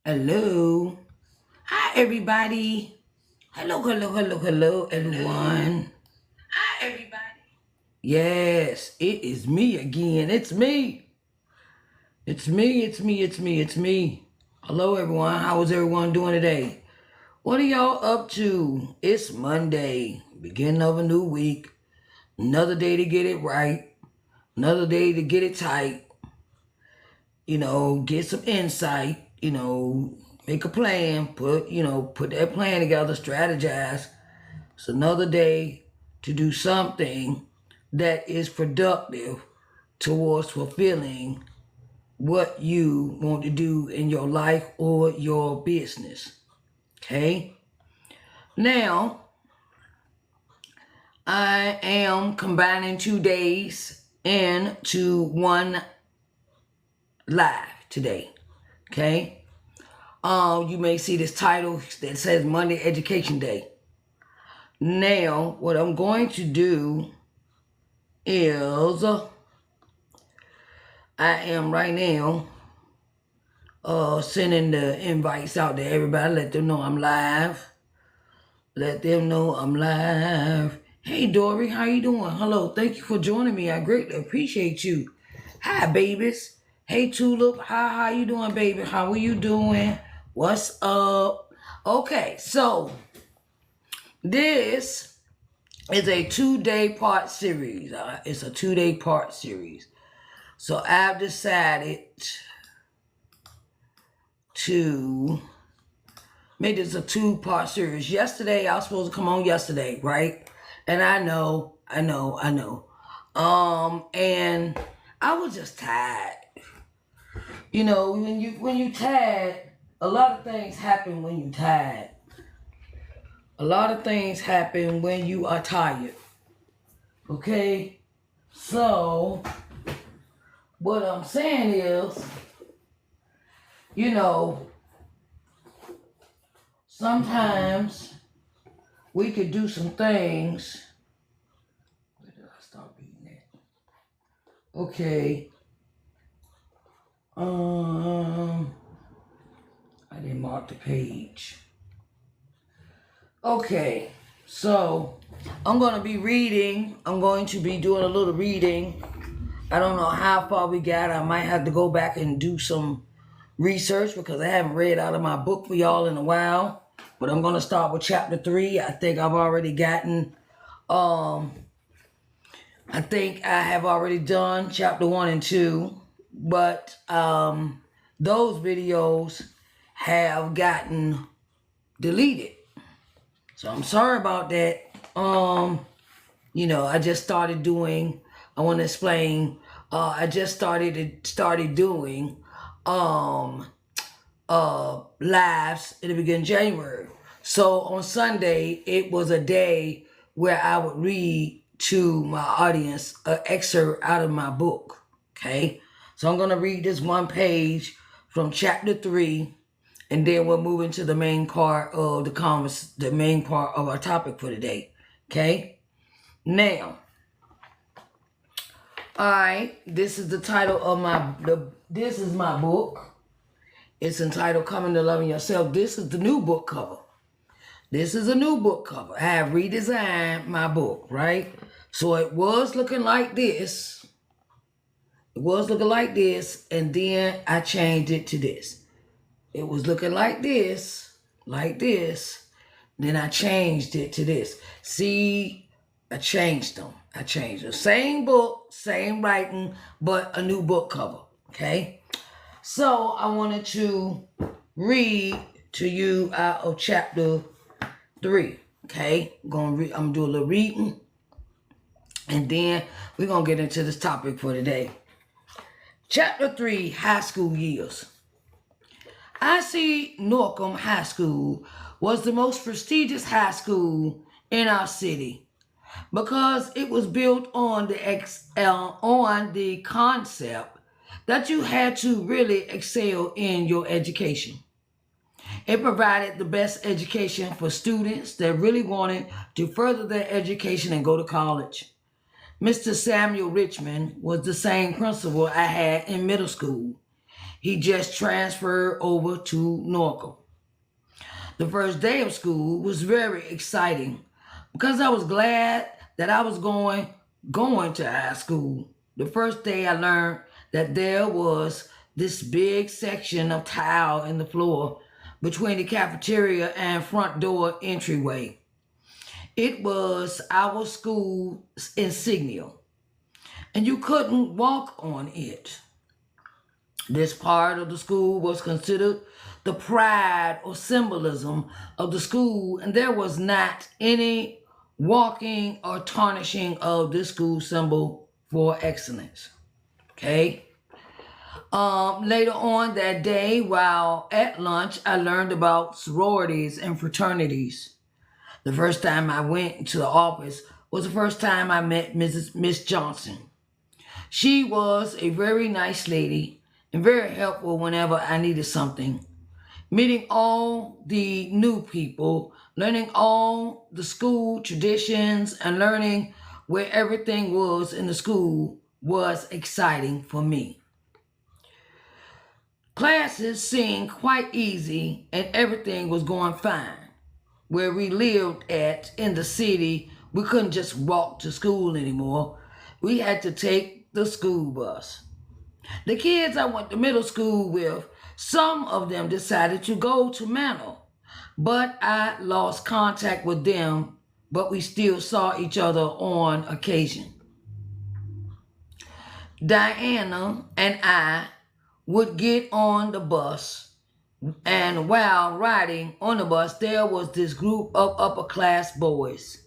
Hello. Hi, everybody. Hello, everyone. Hi, everybody. Yes, it is me again. It's me. It's me. Hello, everyone. How is everyone doing today? What are y'all up to? It's Monday, beginning of a new week. Another day to get it right. Another day to get it tight. Get some insight. Make a plan. Put that plan together. Strategize. It's another day to do something that is productive towards fulfilling what you want to do in your life or your business. Okay? Now, I am combining 2 days into one live today. Okay? You may see this title that says Monday Education Day. Now, what I'm going to do is I am right now sending the invites out to everybody. Let them know I'm live. Hey, Dory, how you doing? Hello, thank you for joining me. I greatly appreciate you. Hi, babies. Hey, Tulip. How you doing, baby? How are you doing? What's up? Okay, so this is a 2-day part series. It's a 2-day part series. So I've decided to make this a 2-part series. Yesterday, I was supposed to come on yesterday, right? And I know. And I was just tired. When you tired, a lot of things happen when you tired. A lot of things happen when you are tired. Okay? So, what I'm saying is, sometimes we could do some things. Where did I start reading that? Okay. I didn't mark the page. Okay, so I'm going to be reading. I'm going to be doing a little reading. I don't know how far we got. I might have to go back and do some research because I haven't read out of my book for y'all in a while. But I'm going to start with chapter 3. I think I've already gotten, I think I have already done chapter 1 and 2. But those videos have gotten deleted. So I'm sorry about that. I just started doing, I want to explain, I just started doing lives in the beginning of January. So on Sunday, it was a day where I would read to my audience an excerpt out of my book. Okay. So I'm going to read this one page from chapter 3, and then we'll move into the main part of the main part of our topic for today. Okay. Now, all right, this is the title of this is my book. It's entitled Coming to Loving Yourself. This is the new book cover. This is a new book cover. I have redesigned my book, right? So it was looking like this. And then I changed it to this. It was looking like this. Then I changed it to this. See, I changed them. Same book, same writing, but a new book cover. Okay? So I wanted to read to you out of chapter 3. Okay? I'm gonna do a little reading. And then we're gonna get into this topic for today. Chapter 3, High School Years. I.C. Norcom High School was the most prestigious high school in our city because it was built on the concept that you had to really excel in your education. It provided the best education for students that really wanted to further their education and go to college. Mr. Samuel Richmond was the same principal I had in middle school. He just transferred over to Norco. The first day of school was very exciting because I was glad that I was going to high school. The first day I learned that there was this big section of tile in the floor between the cafeteria and front door entryway. It was our school's insignia, and you couldn't walk on it. This part of the school was considered the pride or symbolism of the school, and there was not any walking or tarnishing of this school symbol for excellence. Okay. Later on that day, while at lunch, I learned about sororities and fraternities. The first time I went into the office was the first time I met Miss Johnson. She was a very nice lady and very helpful whenever I needed something. Meeting all the new people, learning all the school traditions, and learning where everything was in the school was exciting for me. Classes seemed quite easy and everything was going fine. Where we lived at in the city, we couldn't just walk to school anymore. We had to take the school bus. The kids I went to middle school with, some of them decided to go to Manor, but I lost contact with them, but we still saw each other on occasion. Diana and I would get on the bus, and while riding on the bus, there was this group of upper class boys.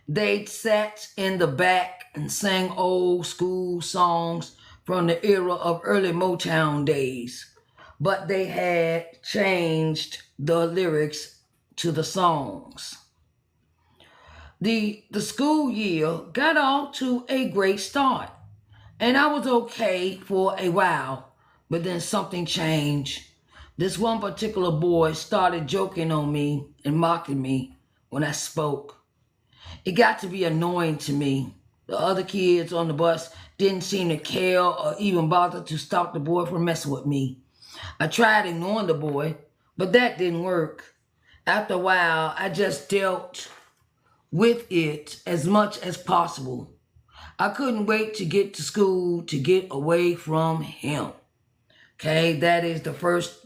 They sat in the back and sang old school songs from the era of early Motown days, but they had changed the lyrics to the songs. The school year got off to a great start, and I was okay for a while, but then something changed. This one particular boy started joking on me and mocking me when I spoke. It got to be annoying to me. The other kids on the bus didn't seem to care or even bother to stop the boy from messing with me. I tried ignoring the boy, but that didn't work. After a while, I just dealt with it as much as possible. I couldn't wait to get to school to get away from him. Okay, that is the first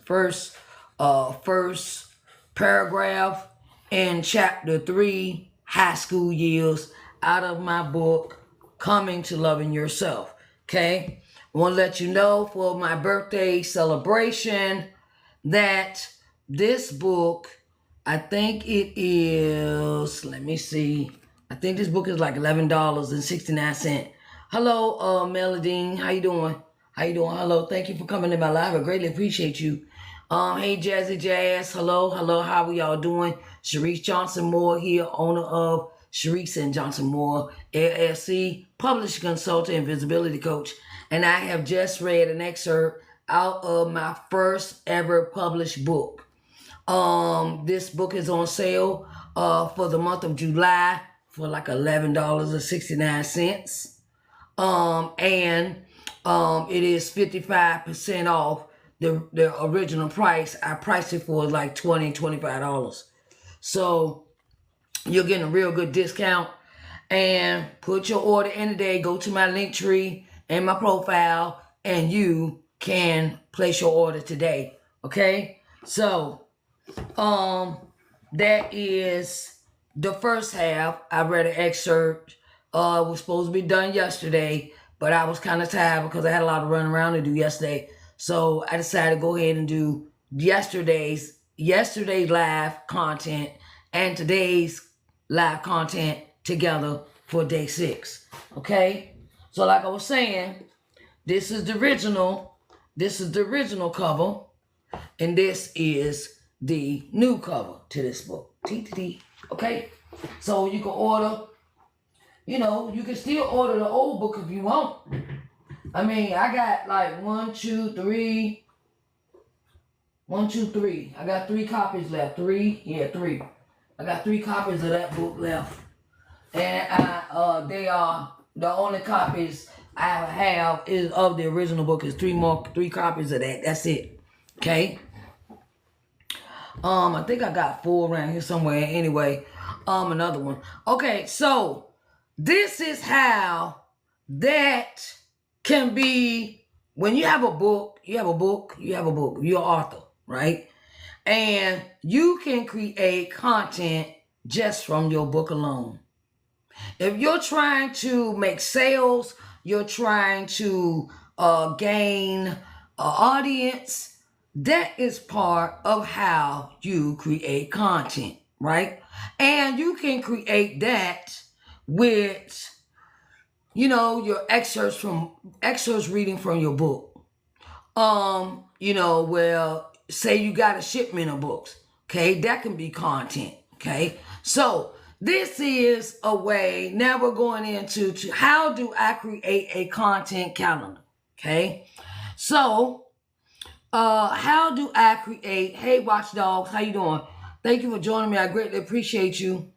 paragraph in chapter 3, high school years, out of my book, Coming to Loving Yourself. Okay, I want to let you know for my birthday celebration that this book, I think it is, let me see, I think this book is like $11.69. Hello, Melody, how you doing? How you doing? Hello, thank you for coming in my live. I greatly appreciate you. Hey, Jazzy Jazz. Hello, how are y'all doing? Sharise Johnson Moore here, owner of Sharise and Johnson Moore, LLC, publishing consultant and visibility coach. And I have just read an excerpt out of my first ever published book. This book is on sale for the month of July for like $11.69. It is 55% off the original price. I priced it for like $20, $25. So you're getting a real good discount. And put your order in today. Go to my link tree and my profile, and you can place your order today. Okay? So, that is the first half. I read an excerpt. It was supposed to be done yesterday, but I was kind of tired because I had a lot of running around to do yesterday. So I decided to go ahead and do yesterday's live content and today's live content together for day 6. Okay? So like I was saying, this is the original cover, and this is the new cover to this book. TTT. Okay? So you can order, you can still order the old book if you want. I mean, I got like 1, 2, 3. I got 3 copies left. 3? Yeah, 3. I got 3 copies of that book left. And they are the only copies I have is of the original book is three copies of that. That's it. Okay. I think I got 4 around here somewhere. Anyway, another one. Okay, so this is how that can be when you have a book, you have a book, you have a book, you're an author, right? And you can create content just from your book alone. If you're trying to make sales, you're trying to gain an audience, that is part of how you create content, right? And you can create that with, your excerpts reading from your book. Well, say you got a shipment of books, okay? That can be content, okay? So this is a way, now we're going into how do I create a content calendar, okay? So, how do I create, hey Watchdogs, how you doing? Thank you for joining me, I greatly appreciate you.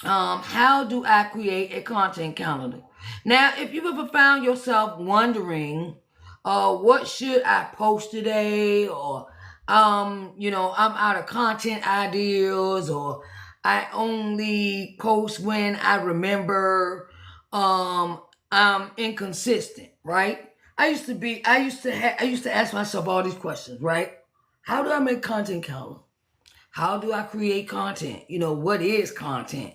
How do I create a content calendar? Now, if you've ever found yourself wondering, what should I post today? Or, I'm out of content ideas, or I only post when I remember, I'm inconsistent, right? I used to ask myself all these questions, right? How do I make content calendar? How do I create content? What is content?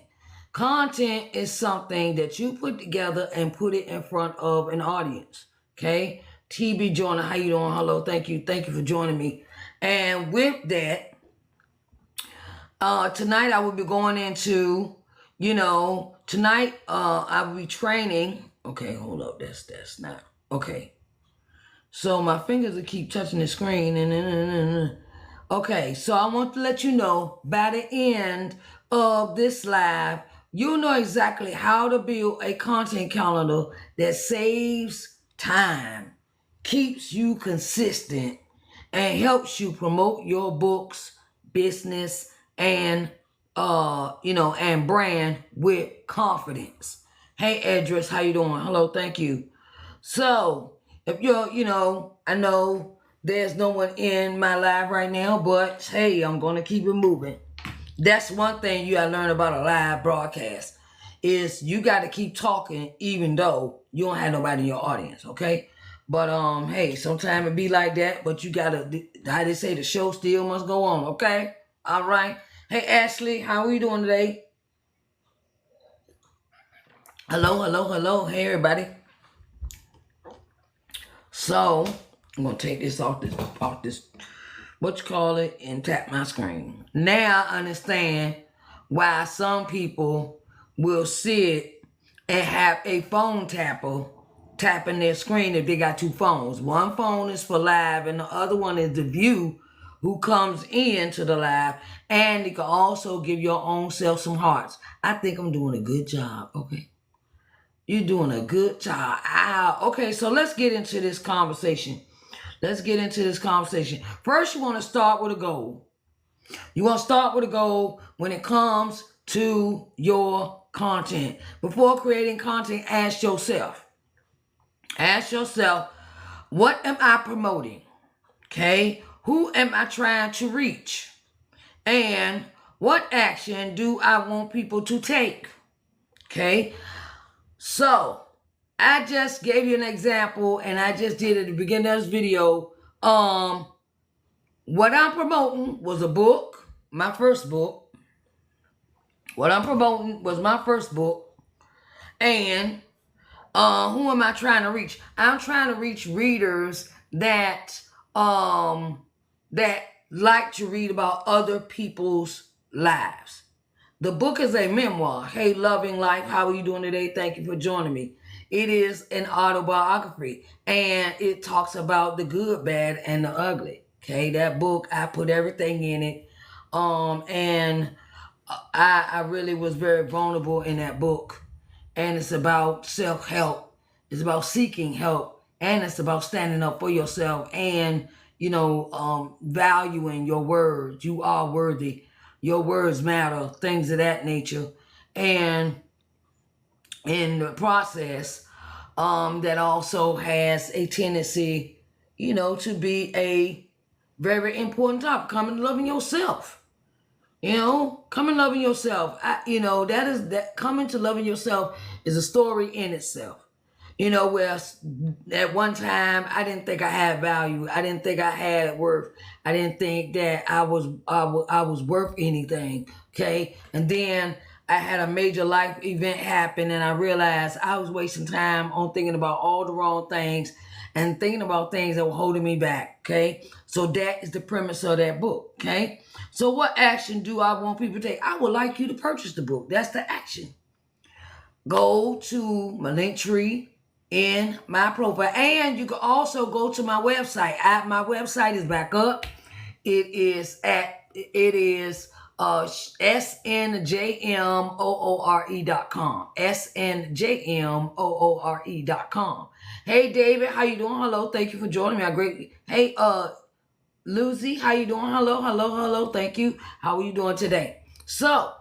Content is something that you put together and put it in front of an audience. Okay? TB Joyner, how you doing? Hello, thank you for joining me. And with that, tonight I will be going into, tonight I will be training. Okay, hold up, that's not okay. So my fingers will keep touching the screen and. Okay, so I want to let you know by the end of this live, you'll know exactly how to build a content calendar that saves time, keeps you consistent, and helps you promote your books, business, and and brand with confidence. Hey Edris, how you doing? Hello, thank you. So if you're, I know there's no one in my live right now, but hey, I'm going to keep it moving. That's one thing you got to learn about a live broadcast is you got to keep talking even though you don't have nobody in your audience, okay? But hey, sometimes it be like that, but you got to, how they say, the show still must go on, okay? All right. Hey, Ashley, how are you doing today? Hello. Hey, everybody. So, I'm going to take this off this, and tap my screen. Now I understand why some people will sit and have a phone tapper tapping their screen if they got 2 phones. One phone is for live and the other one is the view who comes into the live, and it can also give your own self some hearts. I think I'm doing a good job, okay? You're doing a good job. Okay, so let's get into this conversation. First, you want to start with a goal. You want to start with a goal when it comes to your content. Before creating content, ask yourself, what am I promoting? Okay? Who am I trying to reach? And what action do I want people to take? Okay? So, I just gave you an example, and I just did at the beginning of this video. What I'm promoting was a book, my first book. What I'm promoting was my first book. And who am I trying to reach? I'm trying to reach readers that like to read about other people's lives. The book is a memoir. Hey, Loving Life, how are you doing today? Thank you for joining me. It is an autobiography, and it talks about the good, bad, and the ugly. Okay, that book, I put everything in it. And I really was very vulnerable in that book. And it's about self-help. It's about seeking help. And it's about standing up for yourself and, valuing your words. You are worthy. Your words matter, things of that nature. And in the process, that also has a tendency, to be a very important topic. Coming to loving yourself. Coming loving yourself. That coming to loving yourself is a story in itself. Where at one time I didn't think I had value. I didn't think I had worth. I didn't think that I was worth anything. Okay, and then I had a major life event happen, and I realized I was wasting time on thinking about all the wrong things and thinking about things that were holding me back. Okay, so that is the premise of that book. Okay, so what action do I want people to take? I would like you to purchase the book. That's the action. Go to my link tree in my profile, and you can also go to my website. My website is back up. It is snjmoore.com. snjmoore.com. Hey David, how you doing? Hello, thank you for joining me. Hey Lucy, how you doing? Hello, thank you. How are you doing today? So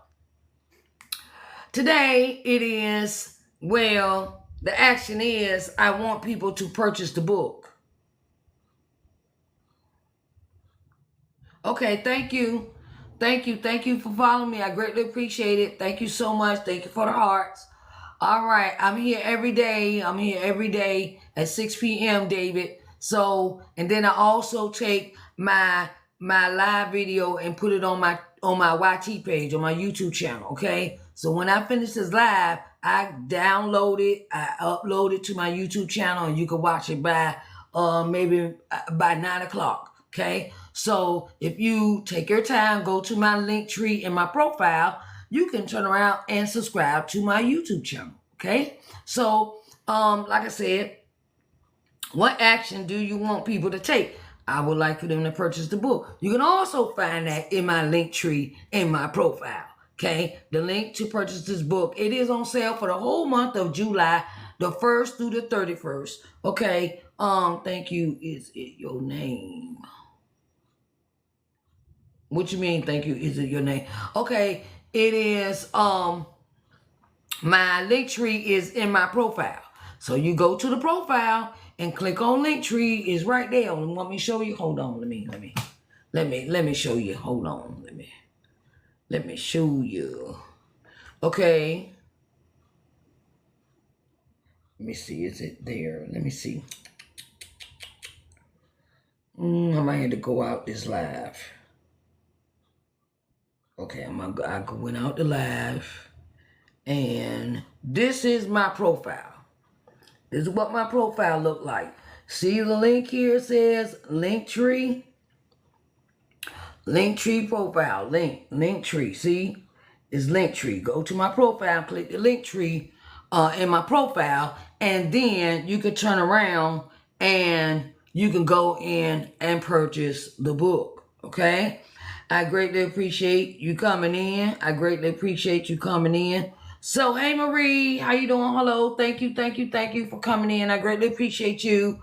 today it is, the action is I want people to purchase the book. Okay, thank you. Thank you for following me. I greatly appreciate it. Thank you so much. Thank you for the hearts. All right, I'm here every day. At 6 p.m., David. So, and then I also take my live video and put it on my YT page, on my YouTube channel, okay? So when I finish this live, I download it, I upload it to my YouTube channel, and you can watch it by maybe by 9 o'clock. Okay, so if you take your time, go to my link tree in my profile, you can turn around and subscribe to my YouTube channel. Okay, so like I said, what action do you want people to take? I would like for them to purchase the book. You can also find that in my link tree in my profile. Okay, the link to purchase this book. It is on sale for the whole month of July, the 1st through the 31st. Okay, thank you. Is it your name? What you mean, thank you? Is it your name? Okay, it is, my link tree is in my profile. So you go to the profile and click on link tree. It's right there. Want me to show you? Hold on, let me show you. Hold on, let me show you. Okay. Let me see, is it there? Let me see. I might have to go out this live. Okay, I went out the live, and this is my profile. This is what my profile look like. See the link here? It says link tree profile, link tree. See, it's link tree. Go to my profile, click the link tree in my profile, and then you can turn around and you can go in and purchase the book. Okay. I greatly appreciate you coming in. So, hey, Marie, how you doing? Hello. Thank you for coming in. I greatly appreciate you.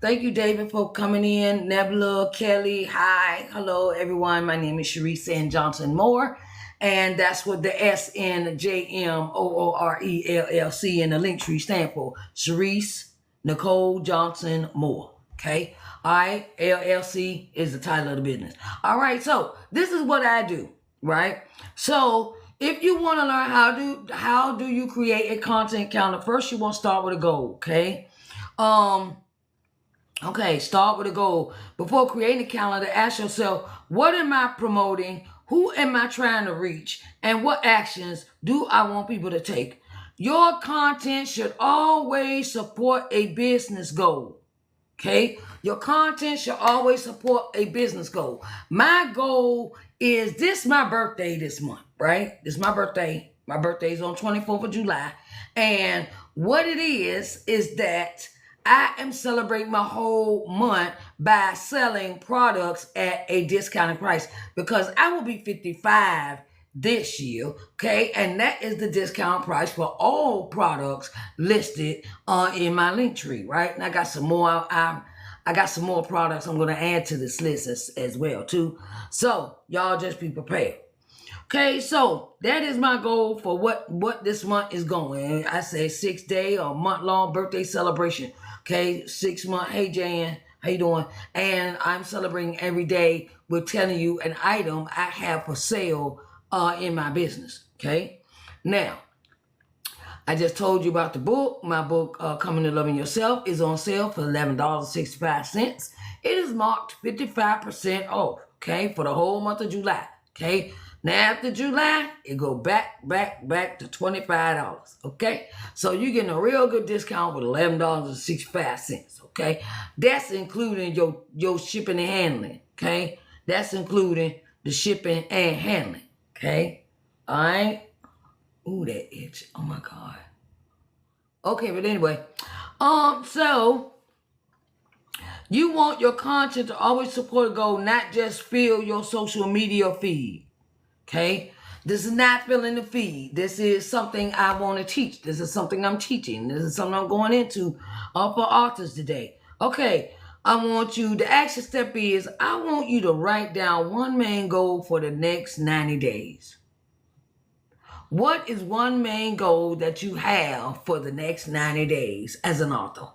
Thank you, David, for coming in. Nebula, Kelly, hi. Hello, everyone. My name is Sharise and Johnson Moore, and that's what the SNJMOORELLC in the link tree stand for. Sharise Nicole Johnson Moore. Okay. All right. LLC is the title of the business. All right. So this is what I do. Right. So if you want to learn how do you create a content calendar, first you want to start with a goal. Okay. Okay. Start with a goal. Before creating a calendar, ask yourself, what am I promoting? Who am I trying to reach? And what actions do I want people to take? Your content should always support a business goal. Okay, your content should always support a business goal. My goal is this: my birthday this month, right? This is my birthday. My birthday is on 24th of July. And what it is that I am celebrating my whole month by selling products at a discounted price, because I will be 55 this year, okay? And that is the discount price for all products listed in my link tree, right? And I got some more. I got some more products I'm going to add to this list as well, too. So y'all just be prepared. Okay, so that is my goal for what this month is going. I say 6 day or month long birthday celebration. Okay, 6 month. Hey Jan, how you doing? And I'm celebrating every day with telling you an item I have for sale in my business. Okay, now I just told you about the book. My book, Coming to Loving Yourself, is on sale for $11.65. It is marked 55% off, okay, for the whole month of July, okay? Now, after July, it go back to $25, okay? So you're getting a real good discount with $11.65, okay? That's including your shipping and handling, okay? That's including the shipping and handling, okay? All right? Ooh, that itch. Oh my God. Okay, but anyway. So you want your content to always support a goal, not just fill your social media feed. Okay? This is not filling the feed. This is something I want to teach. This is something I'm teaching. This is something I'm going into for authors today. Okay. I want you, the action step is, I want you to write down one main goal for the next 90 days. What is one main goal that you have for the next 90 days as an author?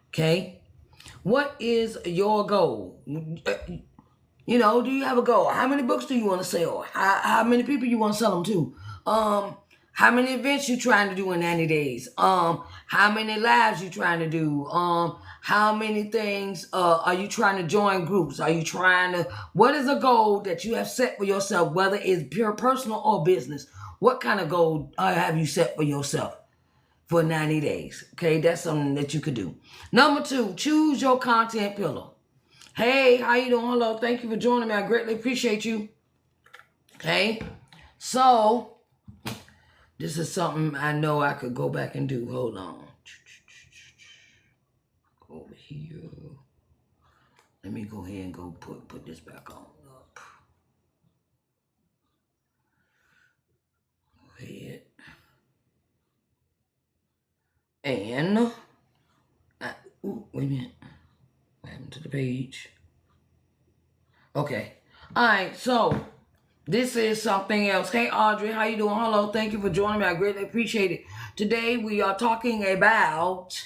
Okay? What is your goal? You know, do you have a goal? How many books do you want to sell? How many people you want to sell them to? How many events you trying to do in 90 days? How many lives you trying to do? How many things are you trying to join groups? Are you trying to, what is a goal that you have set for yourself, whether it's pure personal or business? What kind of goal have you set for yourself for 90 days? Okay, that's something that you could do. Number 2, choose your content pillar. Hey, how you doing? Hello, thank you for joining me. I greatly appreciate you. Okay, so this is something I know I could go back and do. Hold on. Go over here. Let me go ahead and go put this back on. Go ahead. And, wait a minute. What happened to the page? Okay. All right, so this is something else. Hey, Audrey, how you doing? Hello, thank you for joining me. I greatly appreciate it. Today, we are talking about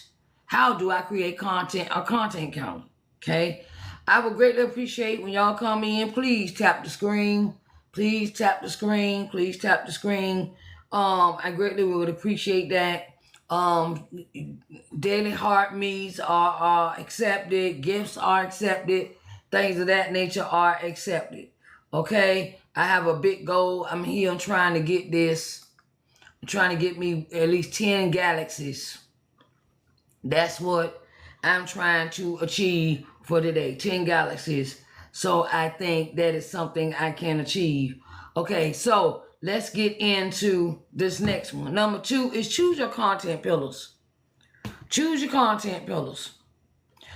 how do I create content, a content counter, okay? I would greatly appreciate when y'all come in, please tap the screen. Please tap the screen. Please tap the screen. I greatly would appreciate that. Daily heart meets are accepted. Gifts are accepted. Things of that nature are accepted. Okay? I have a big goal. I'm here. I'm trying to get this. I'm trying to get me at least 10 galaxies. That's what I'm trying to achieve for today. 10 galaxies. So I think that is something I can achieve. Okay, so let's get into this next one. Number 2 is choose your content pillars. Choose your content pillars.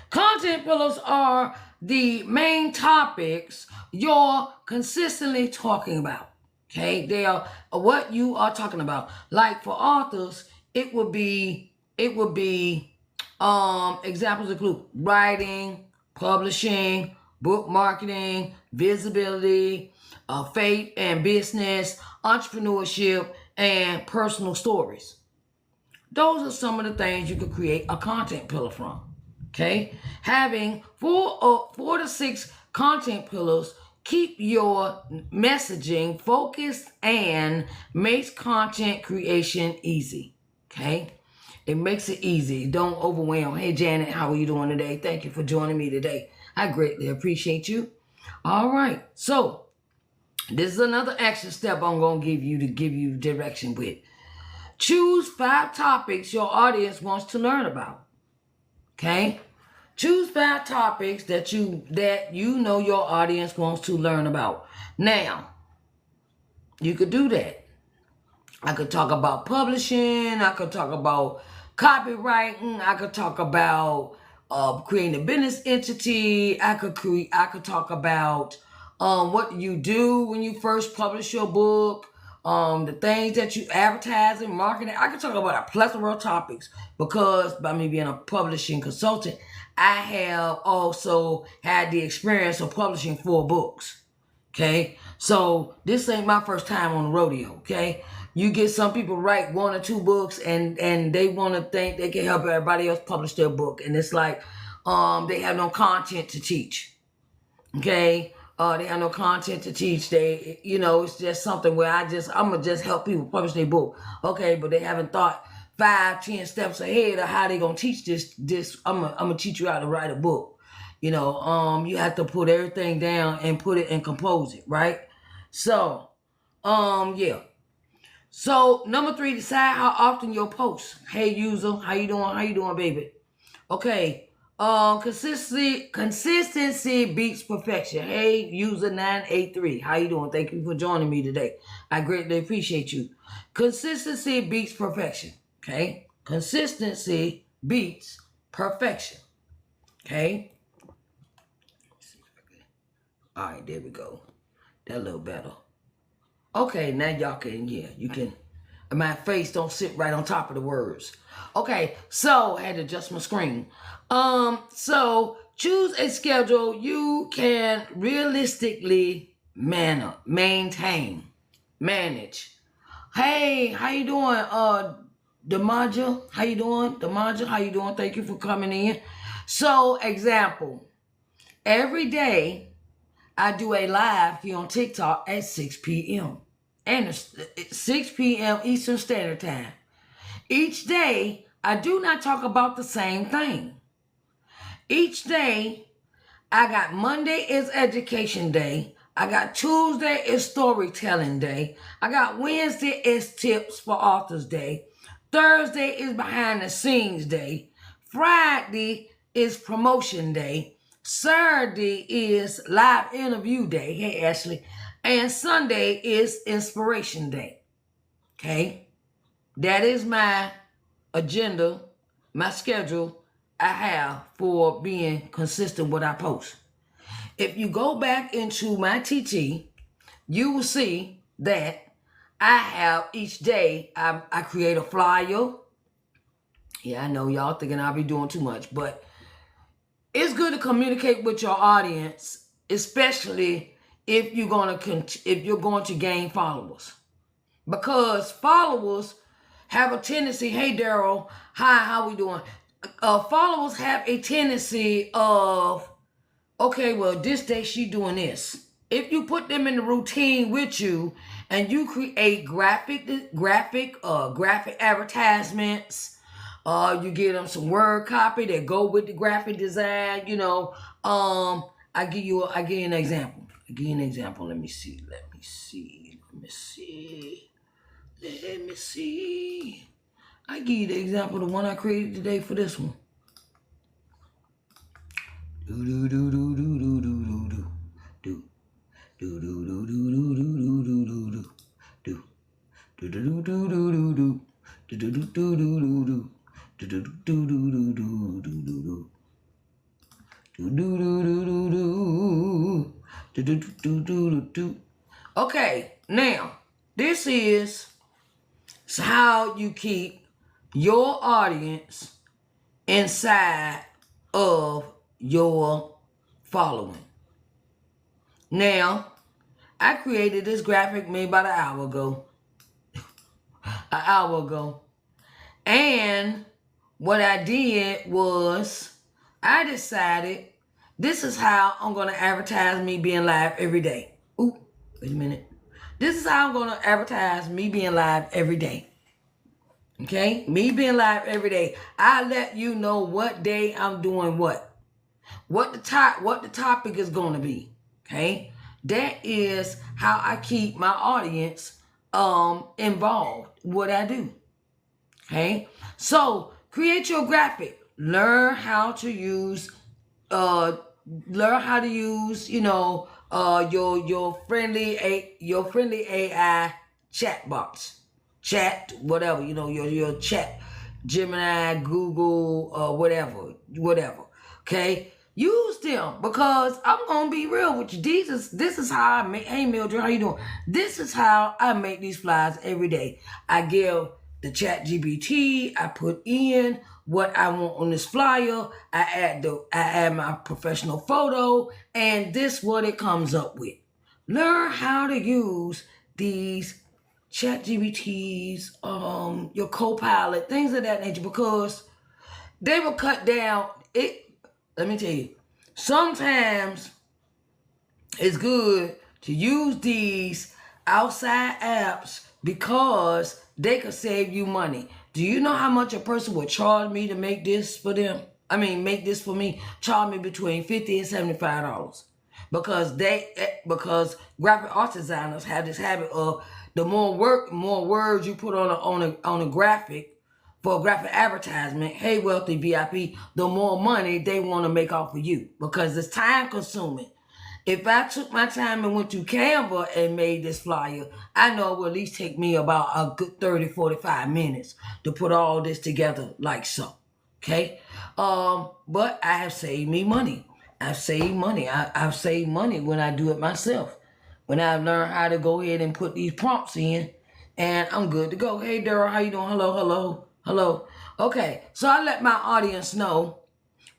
Content pillars are the main topics you're consistently talking about. Okay, they are what you are talking about. Like for authors, it would be examples include writing, publishing, book marketing, visibility, faith and business, entrepreneurship, and personal stories. Those are some of the things you could create a content pillar from. Okay, having 4 to 6 content pillars keep your messaging focused and makes content creation easy. Okay, it makes it easy. Don't overwhelm. Hey Janet, how are you doing today? Thank you for joining me today. I greatly appreciate you. All right, so this is another action step I'm going to give you direction with. Choose 5 topics your audience wants to learn about. Okay? Choose 5 topics that you know your audience wants to learn about. Now, you could do that. I could talk about publishing. I could talk about copywriting. I could talk about creating a business entity. I could talk about what you do when you first publish your book. The things that you advertise and marketing. I could talk about a plethora of topics because by me being a publishing consultant, I have also had the experience of publishing 4 books. Okay, So this ain't my first time on the rodeo, okay? You get some people write 1 or 2 books and they want to think they can help everybody else publish their book, and it's like they have no content to teach, okay? They have no content to teach. They, it's just something where I'm gonna just help people publish their book, okay? But they haven't thought 5, 10 steps ahead of how they gonna teach this. I'm gonna teach you how to write a book. You have to put everything down and put it and compose it, right? So, yeah. So number 3, decide how often you'll post. Hey user, how you doing? How you doing, baby? Okay. Consistency beats perfection. Hey user 983, how you doing? Thank you for joining me today. I greatly appreciate you. Consistency beats perfection. Okay. Consistency beats perfection. Okay. All right, there we go. That a little better. Okay, now y'all can, you can, my face don't sit right on top of the words. Okay, so I had to adjust my screen. So choose a schedule you can realistically maintain, manage. Hey, how you doing, Damaja? How you doing? Damaja, how you doing? Thank you for coming in. So, example, every day I do a live here on TikTok at 6 p.m. and it's 6 p.m. Eastern Standard Time. Each day, I do not talk about the same thing. Each day, I got Monday is Education Day. I got Tuesday is Storytelling Day. I got Wednesday is Tips for Authors Day. Thursday is Behind the Scenes Day. Friday is Promotion Day. Saturday is Live Interview Day. Hey, Ashley. And Sunday is Inspiration Day. Okay? That is my agenda, my schedule I have for being consistent with I post. If you go back into my TT, you will see that I have each day, I create a flyer. Yeah, I know y'all thinking I'll be doing too much, but it's good to communicate with your audience, especially if you're going to gain followers, because followers have a tendency. Hey, Daryl, hi, how we doing? Followers have a tendency of, okay, well, this day she doing this. If you put them in the routine with you and you create graphic advertisements, you give them some word copy that go with the graphic design, I give you an example. Let me see. I give you the example, the one I created today for this one. Okay, now this is how you keep your audience inside of your following. Now, I created this graphic maybe about an hour ago. And what I did was I decided this is how I'm going to advertise me being live every day. Ooh, wait a minute. This is how I'm going to advertise me being live every day. Okay? Me being live every day. I let you know what day I'm doing what the topic is going to be. Okay? That is how I keep my audience involved with what I do. Okay? So, create your graphic. Learn how to use your friendly AI chat bots. Chat, whatever, your chat, Gemini, Google, whatever. Okay? Use them, because I'm gonna be real with you. This is how I make. Hey Mildred, how you doing? This is how I make these flyers every day. I give the chat GPT, I put in what I want on this flyer, I add my professional photo, and this what it comes up with. Learn how to use these chat GBTs, your Copilot, things of that nature, because they will cut down it. Let me tell you, sometimes it's good to use these outside apps because they could save you money. Do you know how much a person would charge me to make this for them? I mean, make this for me. Charge me between $50 and $75 because graphic art designers have this habit of the more words you put on a graphic for a graphic advertisement. Hey, wealthy VIP, the more money they want to make off of you because it's time consuming. If I took my time and went to Canva and made this flyer, I know it will at least take me about a good 30, 45 minutes to put all this together like so. Okay? But I have saved me money. I've saved money. I've saved money when I do it myself. When I've learned how to go ahead and put these prompts in, and I'm good to go. Hey, Daryl, how you doing? Hello, hello, hello. Okay, so I let my audience know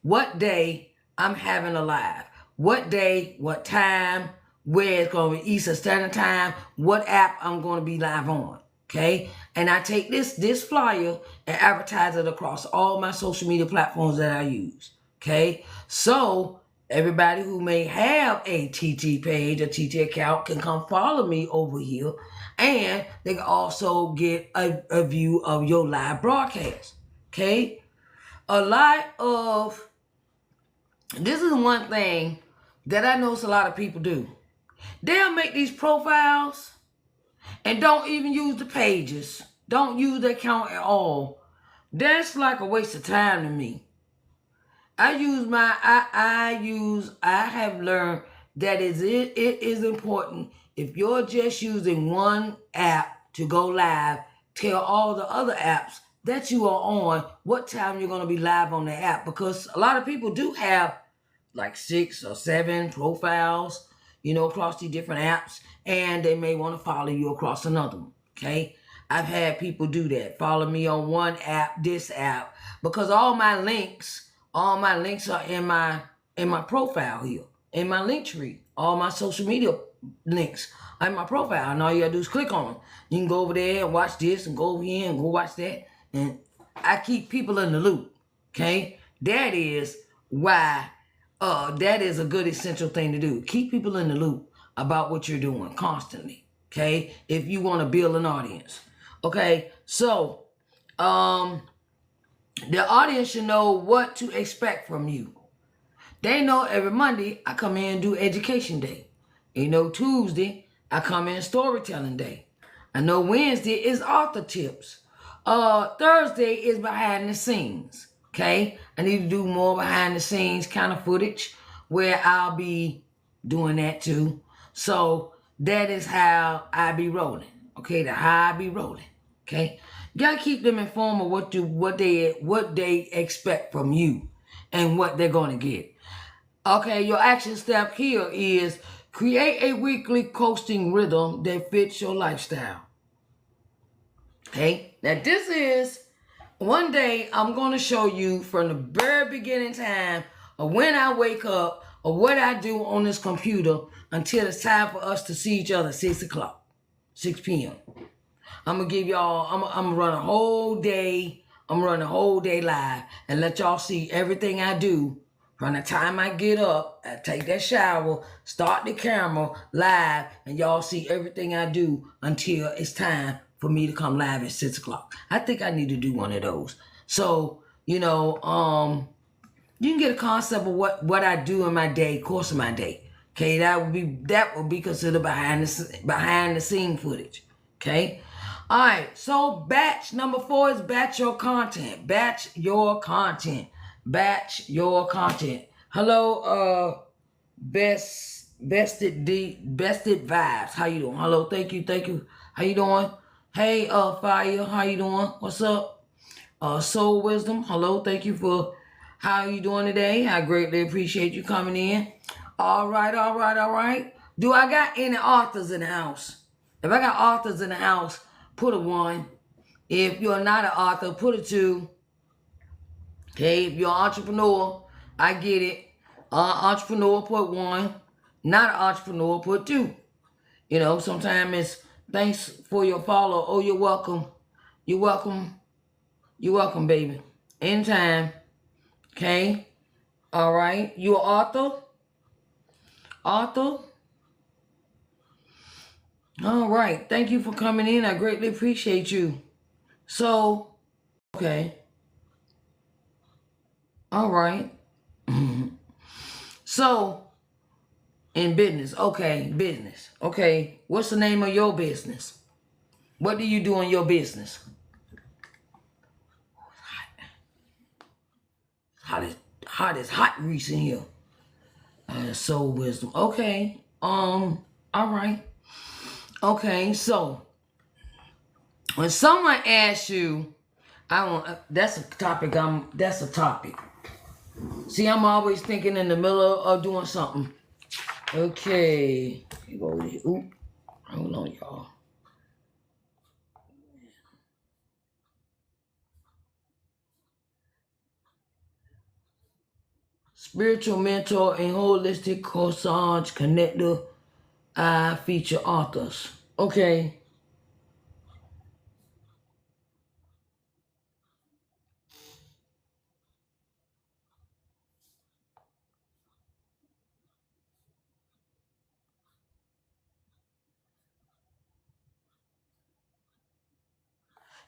what day I'm having a live. What day, what time, where it's going to be Eastern Standard Time, what app I'm going to be live on. Okay? And I take this flyer and advertise it across all my social media platforms that I use. Okay? So everybody who may have a TT page, a TT account, can come follow me over here. And they can also get a view of your live broadcast. Okay? A lot of this is one thing that I notice a lot of people do. They'll make these profiles and don't even use the pages. Don't use the account at all. That's like a waste of time to me. I have learned that it is important if you're just using one app to go live, tell all the other apps that you are on what time you're going to be live on the app, because a lot of people do have like 6 or 7 profiles, across these different apps, and they may want to follow you across another one. Okay. I've had people do that. Follow me on one app, this app, because all my links are in my profile here, in my link tree. All my social media links are in my profile, and all you gotta do is click on them. You can go over there and watch this, and go over here and go watch that, and I keep people in the loop. Okay, that is why. That is a good essential thing to do. Keep people in the loop about what you're doing constantly. Okay, if you want to build an audience. Okay, so the audience should know what to expect from you. They know every Monday I come in and do education day. Tuesday I come in storytelling day. I know Wednesday is author tips. Thursday is behind the scenes. Okay, I need to do more behind the scenes kind of footage where I'll be doing that too. So that is how I be rolling. Okay, that's how I be rolling. Okay, you gotta keep them informed of what they expect from you and what they're gonna get. Okay, your action step here is create a weekly coasting rhythm that fits your lifestyle. Okay, now this is one day I'm going to show you from the very beginning time of when I wake up or what I do on this computer until it's time for us to see each other at 6 o'clock, 6 p.m. I'm going to give y'all, I'm going to run a whole day. I'm running a whole day live and let y'all see everything I do from the time I get up, I take that shower, start the camera live, and y'all see everything I do until it's time for me to come live at 6 o'clock. I think I need to do one of those. So, you can get a concept of what I do in my day, course of my day. Okay, that would be considered behind the scene footage. Okay. All right. So batch number 4 is batch your content. Batch your content. Batch your content. Hello, bested vibes. How you doing? Hello, thank you. How you doing? Hey, Fire, how you doing? What's up? Soul Wisdom, hello, thank you for how you doing today. I greatly appreciate you coming in. All right. Do I got any authors in the house? If I got authors in the house, put a 1. If you're not an author, put a 2. Okay, if you're an entrepreneur, I get it. Entrepreneur, put 1. Not an entrepreneur, put 2. You know, sometimes it's thanks for your follow. Oh, you're welcome. You're welcome. You're welcome, baby. Anytime. Okay. All right. You an author? Author? All right. Thank you for coming in. I greatly appreciate you. So, okay. All right. So, in business. Okay, business. Okay. What's the name of your business? What do you do in your business? Hot grease in here. Soul wisdom. Okay. All right. Okay. So when someone asks you, I want. That's a topic. That's a topic. See, I'm always thinking in the middle of doing something. Okay. Oop. Hold on, y'all. Spiritual mentor and holistic corsage connector. I feature authors. Okay.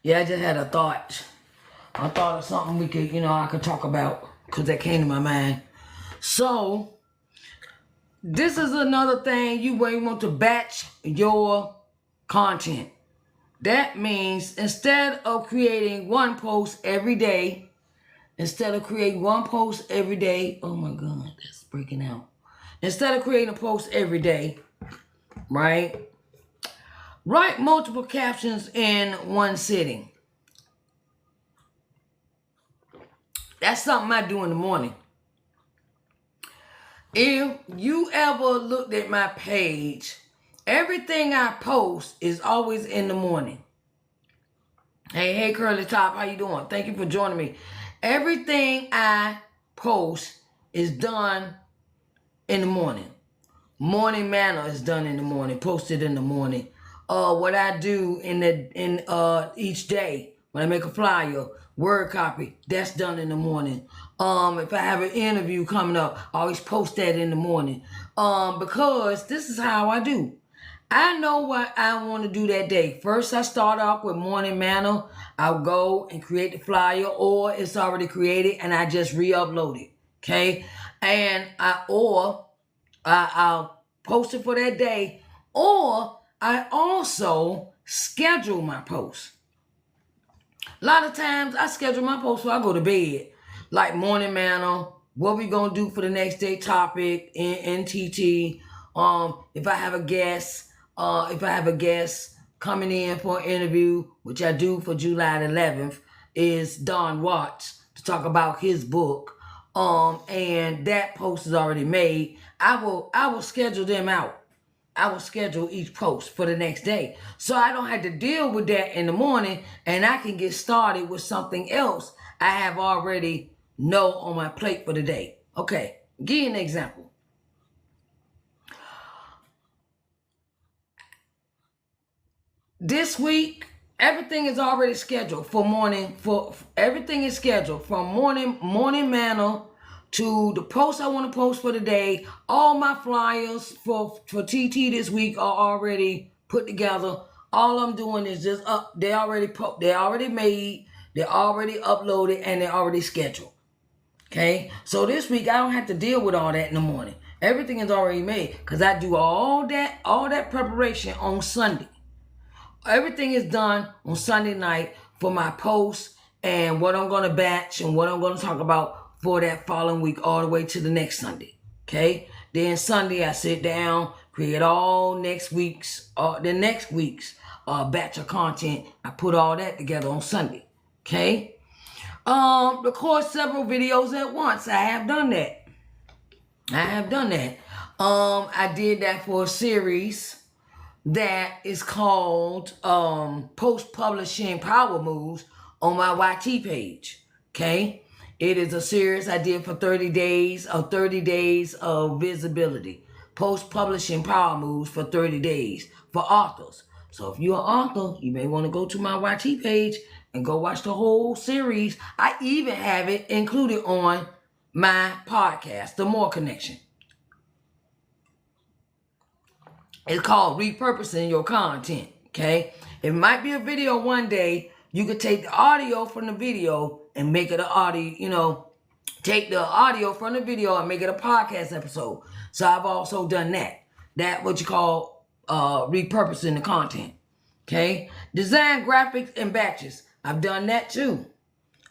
Yeah, I just had a thought. I thought of something we could, I could talk about because that came to my mind. So, this is another thing you may want to batch your content. That means instead of creating one post every day, oh my God, that's breaking out. Instead of creating a post every day, right? Write multiple captions in one sitting. That's something I do in the morning. If you ever looked at my page, everything I post is always in the morning. Hey, Curly Top, how you doing? Thank you for joining me. Everything I post is done in the morning. Morning manner is done in the morning, posted in the morning. What I do in each day when I make a flyer, word copy, that's done in the morning. If I have an interview coming up, I always post that in the morning. Because this is how I do. I know what I want to do that day. First, I start off with morning manner. I'll go and create the flyer, or it's already created and I just re-upload it. Okay, and I'll post it for that day, or I also schedule my posts. A lot of times I schedule my posts before I go to bed, like morning manner, what we gonna do for the next day topic in NTT. If I have a guest coming in for an interview, which I do for July the 11th, is Don Watts to talk about his book. And that post is already made. I will schedule them out. I will schedule each post for the next day. So I don't have to deal with that in the morning, and I can get started with something else I have already know on my plate for the day. Okay, give you an example. This week, everything is already scheduled for morning. Everything is scheduled from morning manner to the post I want to post for the day. All my flyers for TT this week are already put together. All I'm doing is just up. They already made. They're already uploaded, and they're already scheduled. Okay, so this week I don't have to deal with all that in the morning. Everything is already made because I do all that preparation on Sunday. Everything is done on Sunday night for my posts and what I'm going to batch and what I'm going to talk about for that following week all the way to the next Sunday. Okay? Then Sunday I sit down, create all the next week's batch of content. I put all that together on Sunday. Okay? Record several videos at once. I have done that. I did that for a series that is called Post-Publishing Power Moves on my YT page. Okay? It is a series I did for 30 days of visibility. post-publishing power moves for 30 days for authors. So if you're an author, you may want to go to my YT page and go watch the whole series. I even have it included on my podcast, The More Connection. It's called repurposing your content, okay? It might be a video one day. You could take the audio from the video and make it an audio, take the audio from the video and make it a podcast episode. So I've also done that. That what you call repurposing the content, okay? Design graphics and batches. I've done that too.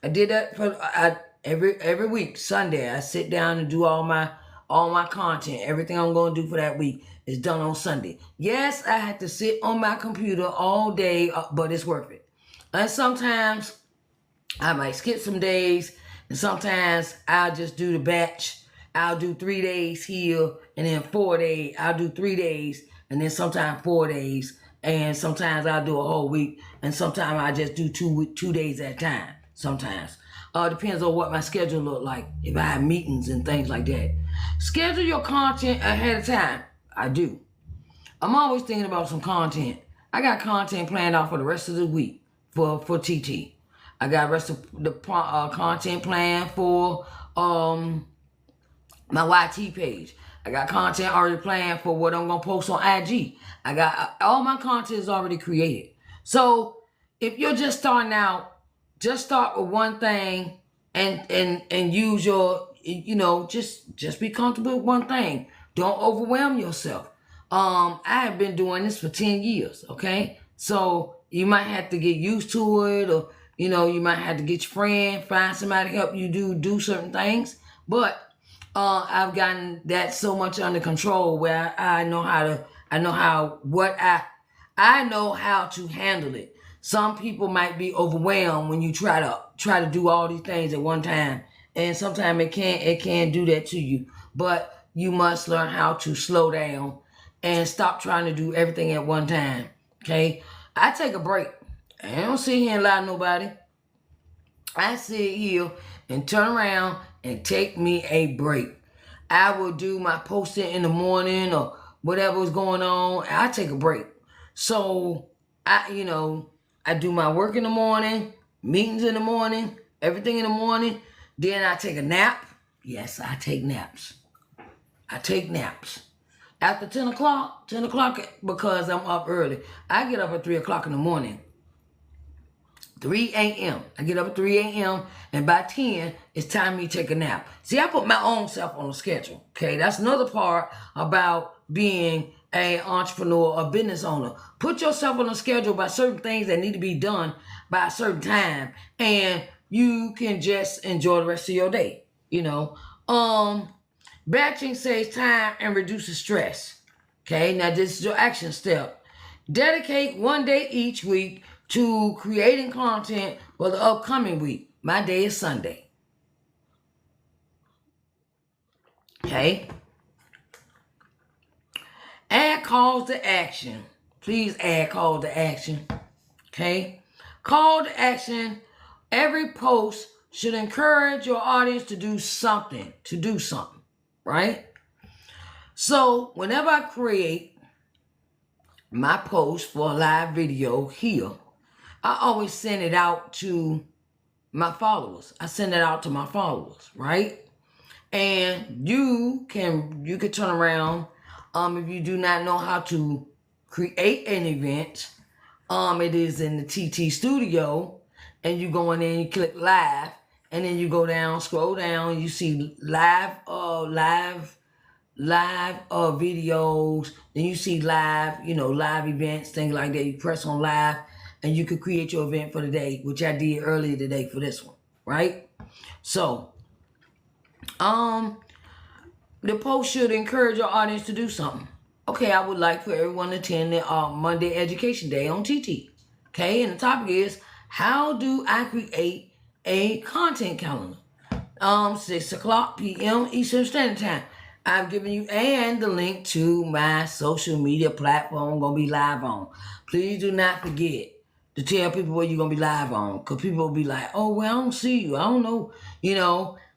I did that for every week. Sunday, I sit down and do all my content. Everything I'm going to do for that week is done on Sunday. Yes, I had to sit on my computer all day, but it's worth it. And sometimes I might skip some days, and sometimes I'll just do the batch. I'll do 3 days here, and then 4 days. I'll do 3 days, and then sometimes 4 days, and sometimes I'll do a whole week, and sometimes I just do 2 days at a time. Sometimes. Depends on what my schedule look like, if I have meetings and things like that. Schedule your content ahead of time. I do. I'm always thinking about some content. I got content planned out for the rest of the week for TT. I got rest of the content planned for my YT page. I got content already planned for what I'm going to post on IG. I got all my content is already created. So if you're just starting out, just start with one thing and use your, just be comfortable with one thing. Don't overwhelm yourself. I have been doing this for 10 years, okay? So you might have to get used to it, or, you might have to get your friend, find somebody to help you do certain things. But I've gotten that so much under control where I know how to handle it. Some people might be overwhelmed when you try to do all these things at one time, and sometimes it can do that to you. But you must learn how to slow down and stop trying to do everything at one time. Okay, I take a break. I don't sit here and lie to nobody. I sit here and turn around and take me a break. I will do my posting in the morning or whatever's going on. I take a break. So I do my work in the morning, meetings in the morning, everything in the morning. Then I take a nap. Yes, I take naps. After 10 o'clock, because I'm up early. I get up at 3 o'clock in the morning. 3 a.m. I get up at 3 a.m. and by 10, it's time for me to take a nap. See, I put my own self on a schedule. Okay, that's another part about being an entrepreneur or business owner. Put yourself on a schedule by certain things that need to be done by a certain time, and you can just enjoy the rest of your day. Batching saves time and reduces stress. Okay, now this is your action step. Dedicate 1 day each week to creating content for the upcoming week. My day is Sunday. Okay. Add calls to action. Please add call to action. Okay. Call to action. Every post should encourage your audience to do something. Right? So whenever I create my post for a live video here, I always send it out to my followers. Right? And you can turn around. If you do not know how to create an event, it is in the TT studio, and you go in there and you click live, and then you go down, scroll down, you see live videos, then you see live events, things like that. You press on live, and you could create your event for the day, which I did earlier today for this one, right? So, the post should encourage your audience to do something. Okay, I would like for everyone to attend the Monday Education Day on TT. Okay, and the topic is, how do I create a content calendar? 6 o'clock p.m. Eastern Standard Time. I've given you and the link to my social media platform I'm going to be live on. Please do not forget to tell people where you're going to be live on, because people will be like, oh, well, I don't see you. I don't know.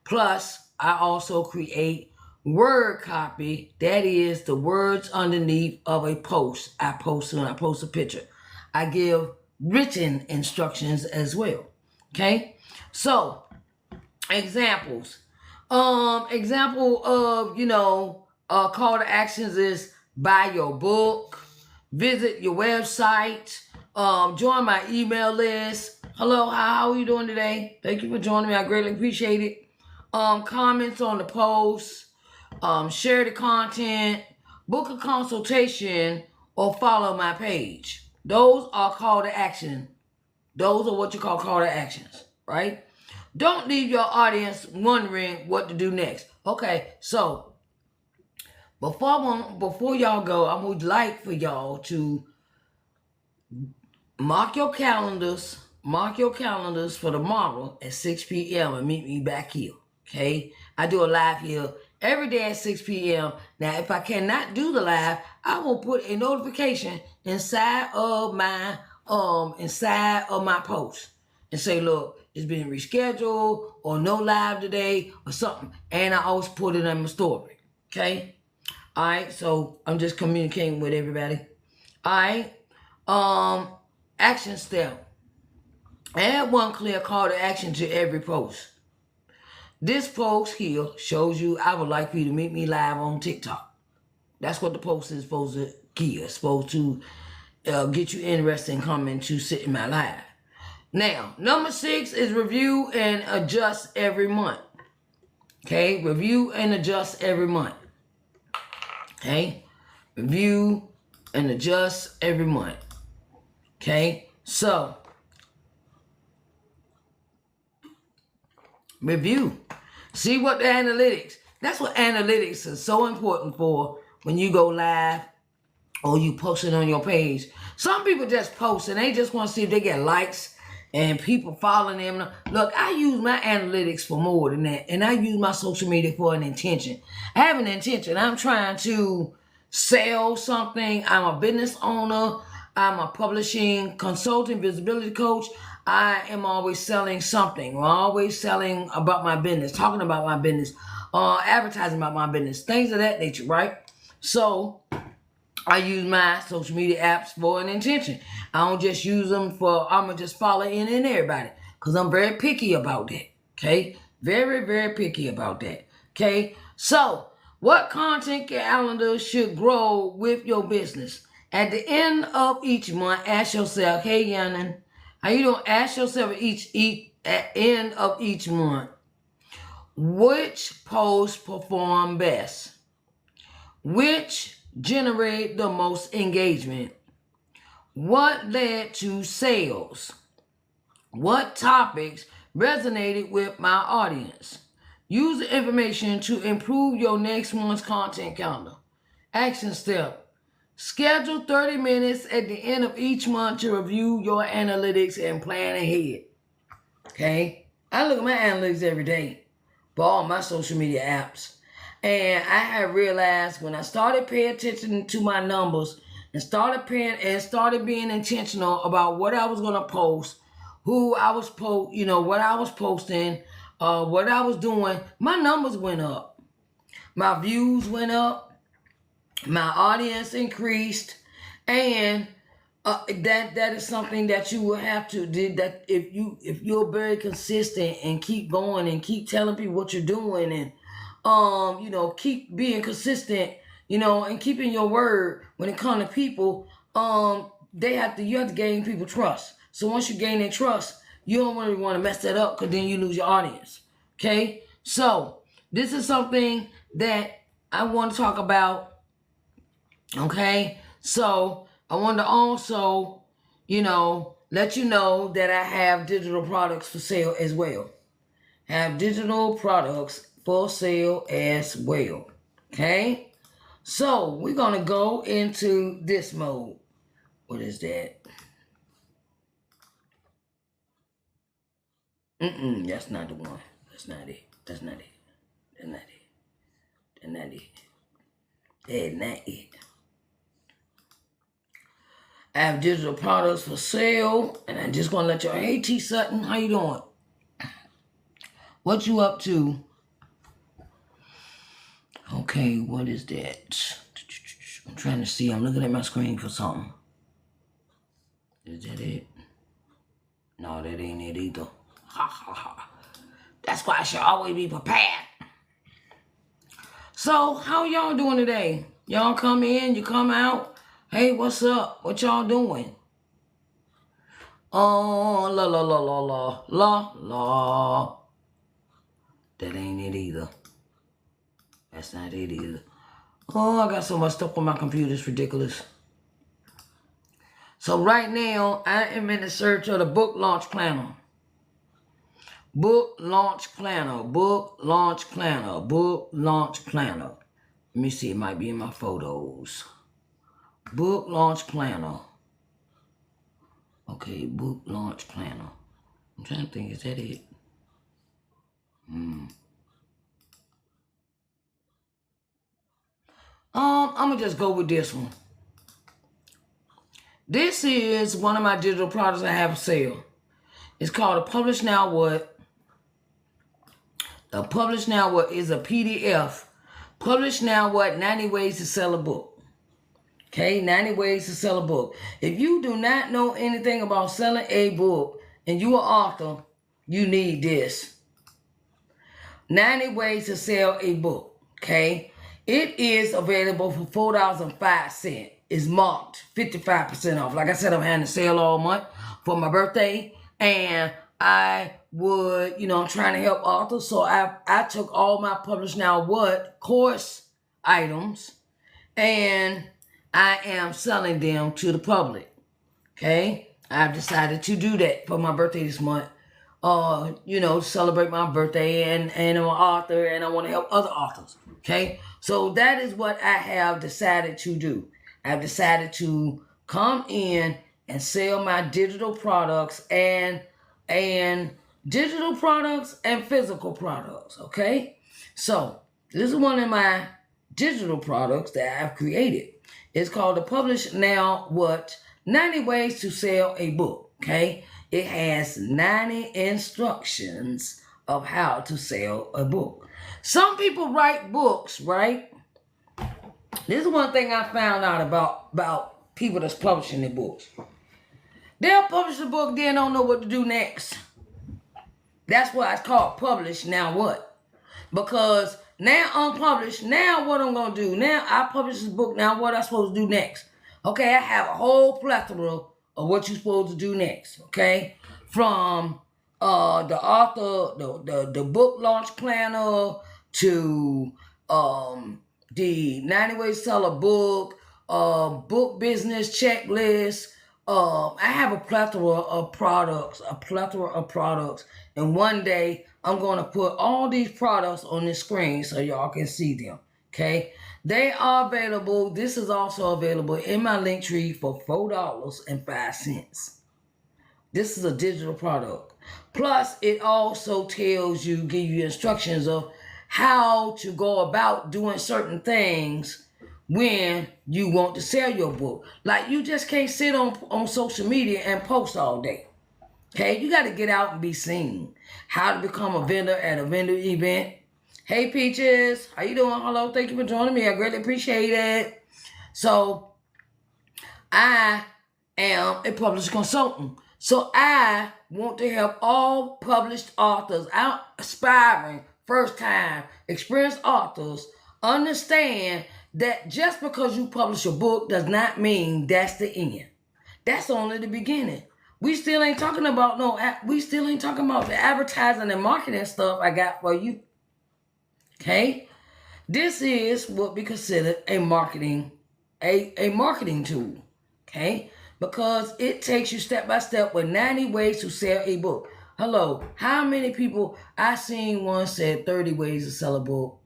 Plus, I also create word copy, that is the words underneath of a post I post when I post a picture. I give written instructions as well. Okay, so examples. Example of call to actions is buy your book, visit your website, join my email list. Hello, how are you doing today? Thank you for joining me. I greatly appreciate it. Comments on the post, share the content, book a consultation, or follow my page. Those are call to action. Those are what you call to actions, right? Don't leave your audience wondering what to do next. Okay, so before y'all go, I would like for y'all to mark your calendars for tomorrow at 6 p.m. and meet me back here. Okay, I do a live here every day at 6 p.m. Now, if I cannot do the live, I will put a notification inside of my post and say, look, it's been rescheduled or no live today or something. And I always put it in my story. Okay? All right, so I'm just communicating with everybody. All right. Action step. Add one clear call to action to every post. This post here shows you I would like for you to meet me live on TikTok. That's what the post is supposed to give. It's supposed to get you interested in coming to sit in my live. Now, number 6 is review and adjust every month. Okay, review and adjust every month. Okay, review and adjust every month. Okay, so review. See what the analytics. That's what analytics is so important for when you go live or you post it on your page. Some people just post and they just want to see if they get likes and people following them. Look, I use my analytics for more than that. And I use my social media for an intention. I have an intention. I'm trying to sell something. I'm a business owner. I'm a publishing consultant, visibility coach. I am always selling something. I'm always selling about my business, talking about my business, advertising about my business, things of that nature, right? So I use my social media apps for an intention. I don't just use them for, I'm going to just follow in and everybody. Because I'm very picky about that. Okay? Very, very picky about that. Okay? So, what content calendar should grow with your business? At the end of each month, ask yourself, hey, Yannin, how you doing? Ask yourself at end of each month, which posts perform best? Which generate the most engagement? What led to sales? What topics resonated with my audience? Use the information to improve your next month's content calendar. Action step. Schedule 30 minutes at the end of each month to review your analytics and plan ahead. Okay? I look at my analytics every day for all my social media apps. And I have realized when I started paying attention to my numbers and started being intentional about what I was going to post, who I was what I was posting, what I was doing, my numbers went up. My views went up. My audience increased, and that is something that you will have to do. That if you're very consistent and keep going and keep telling people what you're doing and keep being consistent, and keeping your word when it comes to people, you have to gain people trust. So once you gain their trust, you don't really want to mess that up because then you lose your audience. Okay, so this is something that I want to talk about. Okay, so I want to also, let you know that I have digital products for sale as well. I have digital products for sale as well. Okay, so we're going to go into this mode. What is that? That's not the one. That's not it. That's not it. That's not it. That's not it. That's not it. I have digital products for sale, and I'm just gonna let y'all. Hey, T Sutton, how you doing? What you up to? Okay, what is that? I'm trying to see. I'm looking at my screen for something. Is that it? No, that ain't it either. Ha ha ha. That's why I should always be prepared. So, how y'all doing today? Y'all come in, you come out. Hey, what's up? What y'all doing? Oh, la la la la la la la. That ain't it either. That's not it either. Oh, I got so much stuff on my computer, it's ridiculous. So right now, I am in the search of the book launch planner. Book launch planner, book launch planner, book launch planner. Let me see, it might be in my photos. Book launch planner. Okay, book launch planner. I'm trying to think, is that it? I'm gonna just go with this one. This is one of my digital products I have for sale. It's called a Publish Now What. The Publish Now What is a PDF. Publish Now What, 90 Ways to Sell a Book. Okay, 90 Ways to Sell a Book. If you do not know anything about selling a book and you're an author, you need this. 90 Ways to Sell a Book. Okay, it is available for $4.05. It's marked 55% off. Like I said, I'm having a sale all month for my birthday, and I would, I'm trying to help authors. So I took all my Publish Now What course items and I am selling them to the public. Okay, I've decided to do that for my birthday this month. Celebrate my birthday, and I'm an author and I want to help other authors. Okay, so that is what I have decided to do. I've decided to come in and sell my digital products and digital products and physical products. Okay, so this is one of my digital products that I've created. It's called the Publish Now What 90 Ways to Sell a Book. Okay, it has 90 instructions of how to sell a book. Some people write books, right? This is one thing I found out about people that's publishing their books. They'll publish a book, then don't know what to do next. That's why it's called Publish Now What. Because now unpublished, now what I'm going to do? Now I publish this book, now what I'm supposed to do next? Okay, I have a whole plethora of what you're supposed to do next, okay? From the author, the book launch planner to the 90 Ways to Sell a Book, book business checklist. I have a plethora of products, and one day I'm going to put all these products on the screen so y'all can see them, okay? They are available. This is also available in my link tree for $4.05. This is a digital product. Plus, it also give you instructions of how to go about doing certain things when you want to sell your book. Like, you just can't sit on social media and post all day. Okay, you got to get out and be seen. How to become a vendor at a vendor event. Hey, Peaches, how you doing? Hello, thank you for joining me. I greatly appreciate it. So, I am a publisher consultant. So, I want to help all published authors, aspiring, first-time, experienced authors, understand that just because you publish a book does not mean that's the end. That's only the beginning. We still ain't talking about the advertising and marketing stuff I got for you. Okay? This is what we consider a marketing tool. Okay? Because it takes you step by step with 90 ways to sell a book. Hello, how many people I seen one said 30 ways to sell a book?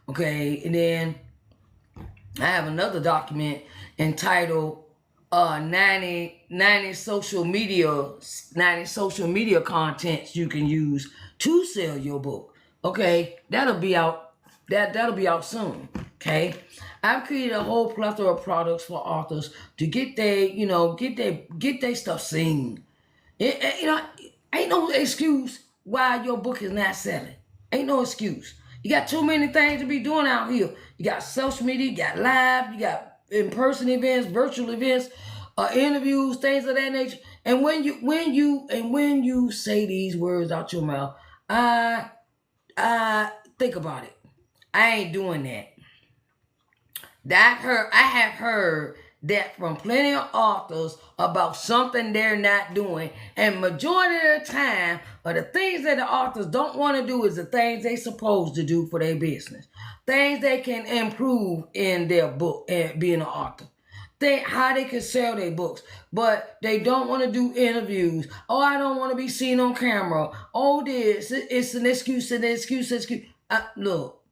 Okay, and then I have another document entitled 90 social media contents you can use to sell your book. Okay, that'll be out soon. Okay, I've created a whole plethora of products for authors to get their stuff seen. Ain't no excuse why your book is not selling. Ain't no excuse. You got too many things to be doing out here. You got social media, you got live, you got in-person events, virtual events, interviews, things of that nature. And when you say these words out your mouth, I think about it. I ain't doing that. I have heard that from plenty of authors about something they're not doing. And majority of the time, the things that the authors don't want to do is the things they supposed to do for their business. Things they can improve in their book and being an author. How they can sell their books. But they don't want to do interviews. Oh, I don't want to be seen on camera. Oh, this. It's an excuse. Look.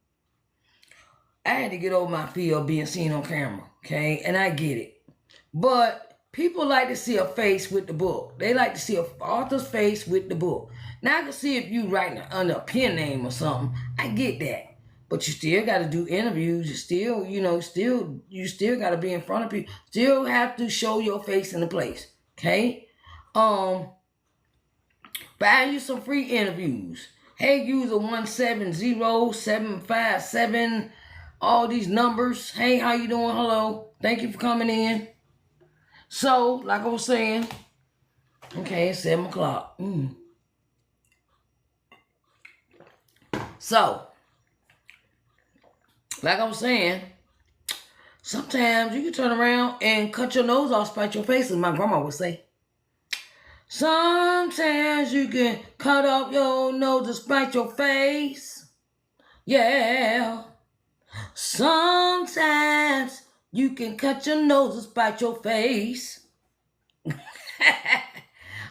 I had to get over my fear of being seen on camera, okay? And I get it. But people like to see a face with the book. They like to see an author's face with the book. Now I can see if you writing under a pen name or something. I get that. But you still got to do interviews. You still got to be in front of people. Still have to show your face in the place, okay? Find you some free interviews. Hey, user 170757. All these numbers. Hey, how you doing? Hello. Thank you for coming in. So, like I was saying, okay, it's 7 o'clock. So, like I was saying, sometimes you can turn around and cut your nose off, spite your face, as my grandma would say. Sometimes you can cut off your nose and spite your face. Yeah. Sometimes you can cut your nose and spite your face.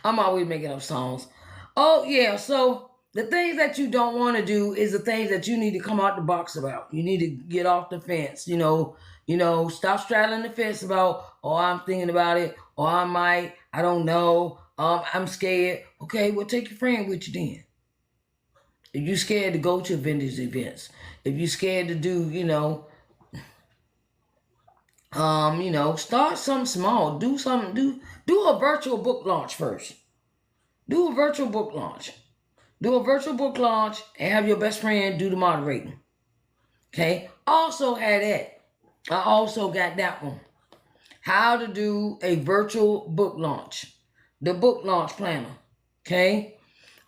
I'm always making up songs. Oh, yeah. So the things that you don't want to do is the things that you need to come out the box about. You need to get off the fence. Stop straddling the fence about, oh, I'm thinking about it. Or I might. I don't know. I'm scared. Okay, well, take your friend with you then. If you're scared to go to vintage events, if you're scared to do, start something small. Do something. Do a virtual book launch first. Do a virtual book launch. Do a virtual book launch and have your best friend do the moderating. Okay. Also had that. I also got that one. How to do a virtual book launch. The book launch planner. Okay.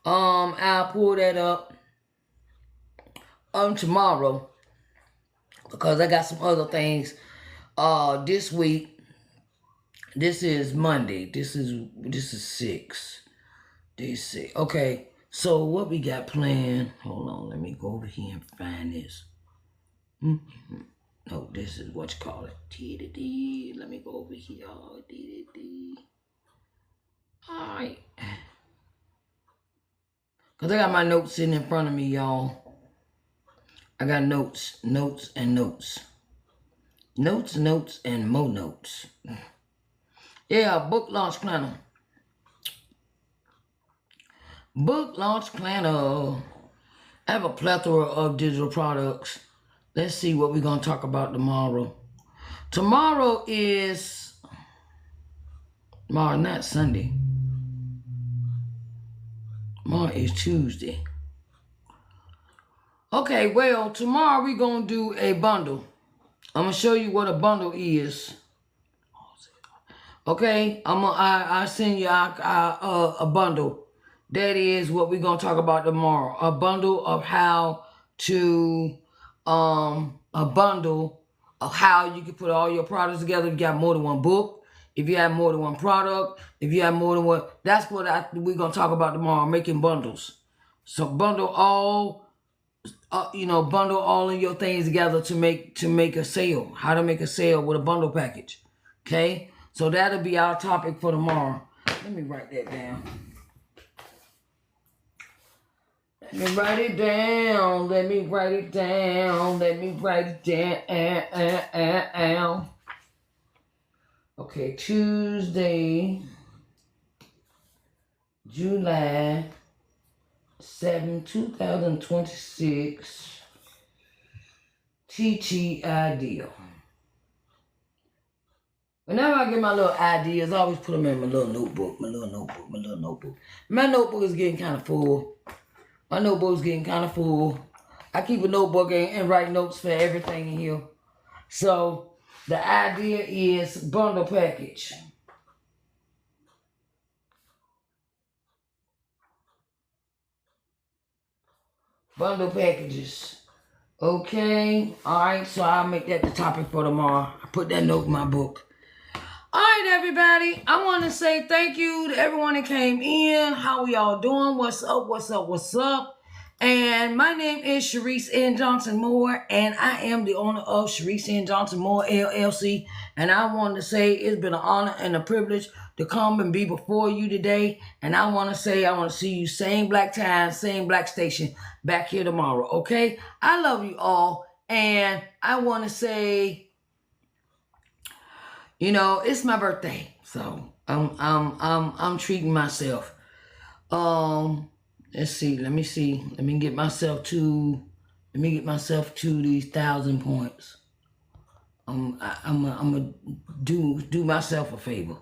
I'll pull that up tomorrow because I got some other things this week. This is Monday. This is 6. This 6. Okay, so what we got planned? Hold on, let me go over here and find this. No, this is what you call it. Let me go over here. All right. Because I got my notes sitting in front of me, y'all. I got notes, and notes. Notes, and more notes. Yeah, book launch planner. Book launch planner. I have a plethora of digital products. Let's see what we're going to talk about tomorrow. Tomorrow, not Sunday. Tomorrow is Tuesday. Okay, well, tomorrow we're going to do a bundle. I'm going to show you what a bundle is. Okay, I send you a bundle. That is what we're going to talk about tomorrow. A bundle of how you can put all your products together. If you got more than one book, if you have more than one product, if you have more than one, that's what we're going to talk about tomorrow, making bundles. So bundle all of your things together to make a sale. How to make a sale with a bundle package. Okay? So that'll be our topic for tomorrow. Let me write that down. Let me write it down. Okay, Tuesday, July 7, 2026. TT Ideal. Whenever I get my little ideas, I always put them in my little notebook. My notebook is getting kind of full. I keep a notebook and write notes for everything in here. So the idea is bundle package. Bundle packages. Okay. All right. So I'll make that the topic for tomorrow. I put that note in my book. All right, everybody. I want to say thank you to everyone that came in. How we all doing? What's up? What's up? What's up? And my name is Sharise N. Johnson Moore, and I am the owner of Sharise N. Johnson Moore LLC. And I want to say it's been an honor and a privilege to come and be before you today. And I want to say I want to see you same black time, same black station back here tomorrow. Okay? I love you all, and I want to say, you know, it's my birthday, so I'm treating myself. Let's see. Let me see. Let me get myself to these 1,000 points. I'm gonna do myself a favor.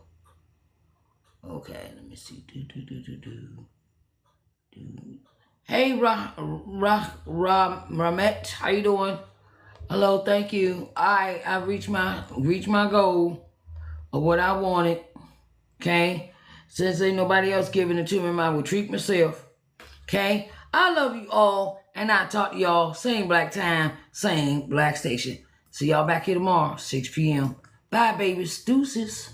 Okay. Let me see. Do. Hey, Ramet, how you doing? Hello. Thank you. I reached my goal of what I wanted. Okay. Since ain't nobody else giving it to me, I will treat myself. Okay? I love you all, and I'll talk to y'all same black time, same black station. See y'all back here tomorrow, 6 p.m. Bye, babies. Deuces.